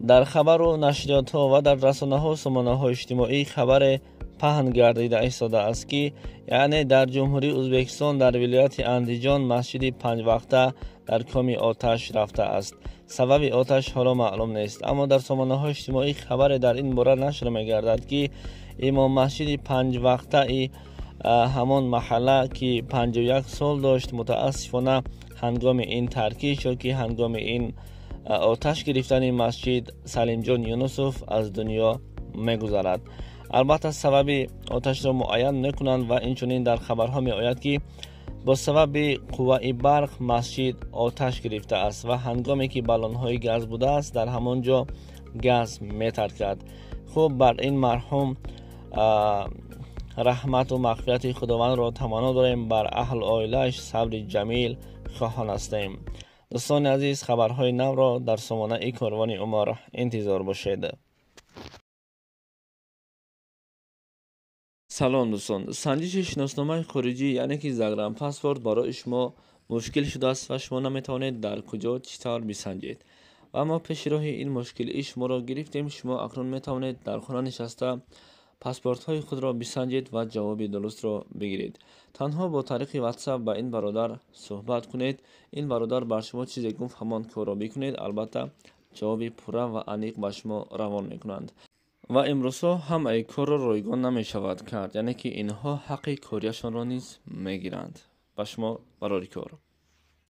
در خبر و نشریات ها و در رسانه ها و سامانه های اجتماعی خبر پهن گردیده ایستاده است که یعنی در جمهوری ازبکستان در ولایت اندیجان مسجد 5 وقته در کام آتش رفته است. سبب آتش حالا معلوم نیست، اما در سامانه های اجتماعی خبر در این باره نشر می گردد که امام مسجد 5 وقته همان محله که 51 سال داشت متاسفانه هنگام این ترکی شد که هنگام این آتش گرفتن این مسجد سلیم جان یونسوف از دنیا میگذرد. البته سبب آتش را معین نکنند و اینچنین در خبرها می آید که با سبب قوه برق مسجد آتش گرفته است و هنگامی که بالون‌های گاز بوده است در همانجا گاز می‌ترکد. خوب بر این مرحوم رحمت و مغفرت خداوند را تمنا داریم، بر اهل عائله‌اش صبر جمیل خواهان هستیم. دوستان عزیز، خبرهای نو را در سامانه کاروان عمر انتظار باشید. سلام دوستان، سنجش شناسنامه خارجی یعنی که زگرم پاسپورت برای شما مشکل شده است و شما نمیتوانید در کجا چطور بسنجید و ما پیش راه این مشکل شما را گرفتیم. شما اکنون میتوانید در خانه نشسته پاسپورت های خود را بسنجید و جواب درست را بگیرید. تنها با طریق واتساپ با این برادر صحبت کنید. این برادر بر شما چیزی گفت همان کار را بکنید، البته جواب پوره و عمیق به شما روان میکنند و امروزها هم ای کار را رایگان نمی شود کرد، یعنی که اینها حق کاریشان را نیز میگیرند. به شما برای کار